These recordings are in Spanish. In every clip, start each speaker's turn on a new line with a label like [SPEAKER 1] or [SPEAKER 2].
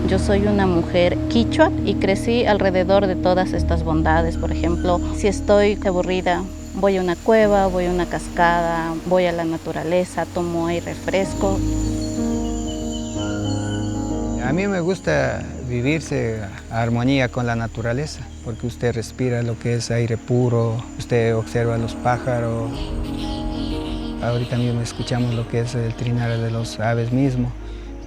[SPEAKER 1] Yo soy una mujer quichua y crecí alrededor de todas estas bondades. Por ejemplo, si estoy aburrida, voy a una cueva, voy a una cascada, voy a la naturaleza, tomo aire fresco.
[SPEAKER 2] A mí me gusta vivirse a armonía con la naturaleza, porque usted respira lo que es aire puro, usted observa los pájaros. Ahorita mismo escuchamos lo que es el trinar de los aves mismo.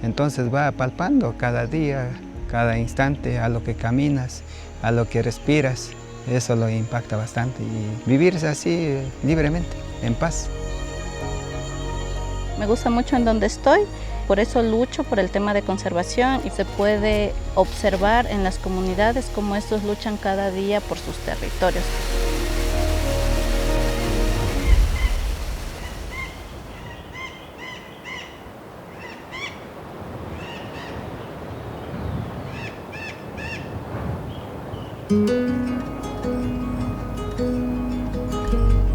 [SPEAKER 2] Entonces va palpando cada día, cada instante, a lo que caminas, a lo que respiras. Eso lo impacta bastante y vivirse así libremente, en paz.
[SPEAKER 1] Me gusta mucho en donde estoy, por eso lucho por el tema de conservación y se puede observar en las comunidades cómo estos luchan cada día por sus territorios.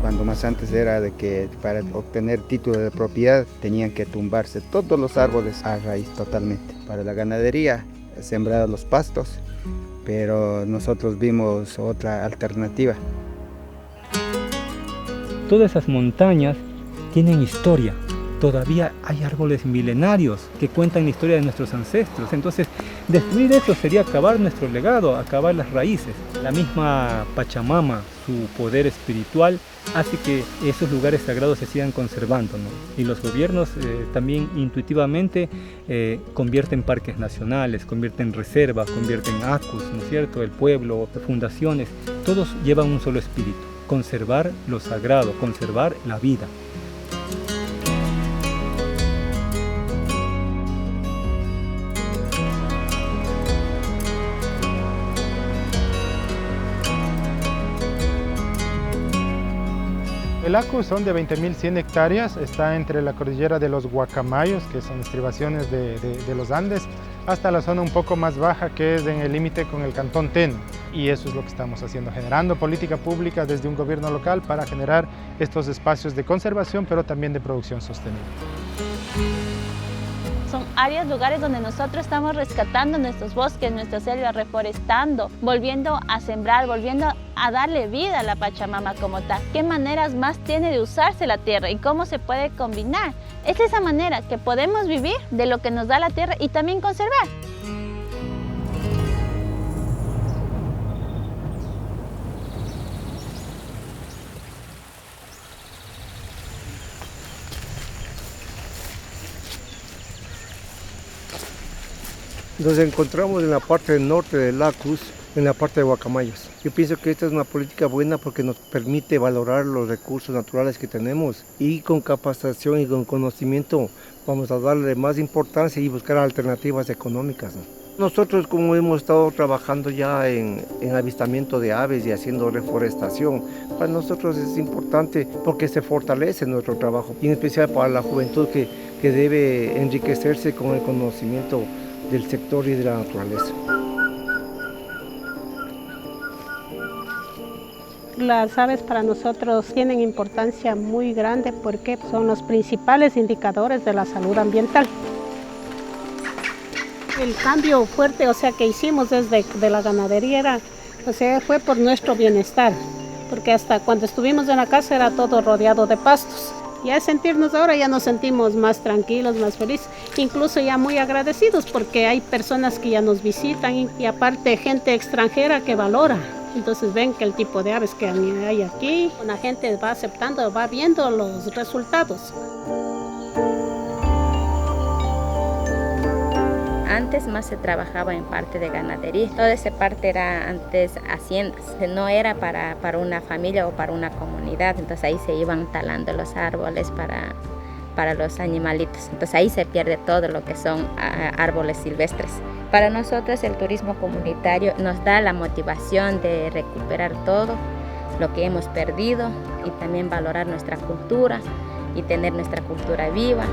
[SPEAKER 2] Cuando más antes era de que para obtener título de propiedad tenían que tumbarse todos los árboles a raíz totalmente. Para la ganadería, sembrar los pastos, pero nosotros vimos otra alternativa.
[SPEAKER 3] Todas esas montañas tienen historia. Todavía hay árboles milenarios que cuentan la historia de nuestros ancestros. Entonces, destruir eso sería acabar nuestro legado, acabar las raíces. La misma Pachamama, su poder espiritual, hace que esos lugares sagrados se sigan conservando, ¿no? Y los gobiernos también intuitivamente convierten parques nacionales, convierten reservas, convierten acus, ¿no es cierto? El pueblo, fundaciones, todos llevan un solo espíritu: conservar lo sagrado, conservar la vida.
[SPEAKER 4] El Acu son de 20.100 hectáreas, está entre la cordillera de los Guacamayos, que son estribaciones de los Andes, hasta la zona un poco más baja, que es en el límite con el cantón Teno. Y eso es lo que estamos haciendo, generando política pública desde un gobierno local para generar estos espacios de conservación, pero también de producción sostenible.
[SPEAKER 5] Son áreas, lugares donde nosotros estamos rescatando nuestros bosques, nuestra selva, reforestando, volviendo a sembrar, volviendo a darle vida a la Pachamama como tal. ¿Qué maneras más tiene de usarse la tierra y cómo se puede combinar? Es esa manera que podemos vivir de lo que nos da la tierra y también conservar.
[SPEAKER 6] Nos encontramos en la parte norte del Acus, en la parte de Guacamayos. Yo pienso que esta es una política buena porque nos permite valorar los recursos naturales que tenemos y con capacitación y con conocimiento vamos a darle más importancia y buscar alternativas económicas, ¿no? Nosotros, como hemos estado trabajando ya en avistamiento de aves y haciendo reforestación, para nosotros es importante porque se fortalece nuestro trabajo y en especial para la juventud que debe enriquecerse con el conocimiento del sector y de la naturaleza.
[SPEAKER 7] Las aves para nosotros tienen importancia muy grande porque son los principales indicadores de la salud ambiental. El cambio fuerte, que hicimos desde la ganadería fue por nuestro bienestar, porque hasta cuando estuvimos en la casa era todo rodeado de pastos. Y al sentirnos ahora ya nos sentimos más tranquilos, más felices, incluso ya muy agradecidos porque hay personas que ya nos visitan y aparte gente extranjera que valora. Entonces ven que el tipo de aves que hay aquí, la gente va aceptando, va viendo los resultados.
[SPEAKER 8] Antes más se trabajaba en parte de ganadería. Toda esa parte era antes haciendas. No era para una familia o para una comunidad. Entonces ahí se iban talando los árboles para los animalitos. Entonces ahí se pierde todo lo que son árboles silvestres. Para nosotros el turismo comunitario nos da la motivación de recuperar todo lo que hemos perdido y también valorar nuestra cultura y tener nuestra cultura viva.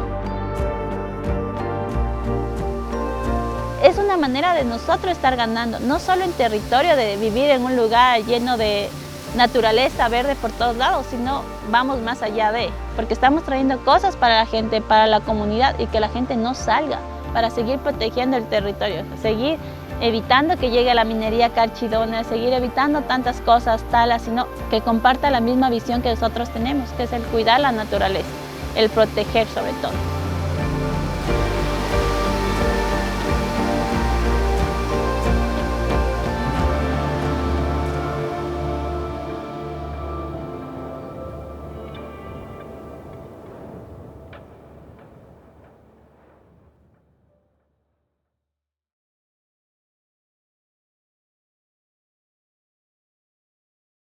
[SPEAKER 5] Es una manera de nosotros estar ganando, no solo en territorio, de vivir en un lugar lleno de naturaleza verde por todos lados, sino vamos más allá de, porque estamos trayendo cosas para la gente, para la comunidad y que la gente no salga para seguir protegiendo el territorio, seguir evitando que llegue la minería carchidona, seguir evitando tantas cosas, talas, sino que comparta la misma visión que nosotros tenemos, que es el cuidar la naturaleza, el proteger sobre todo.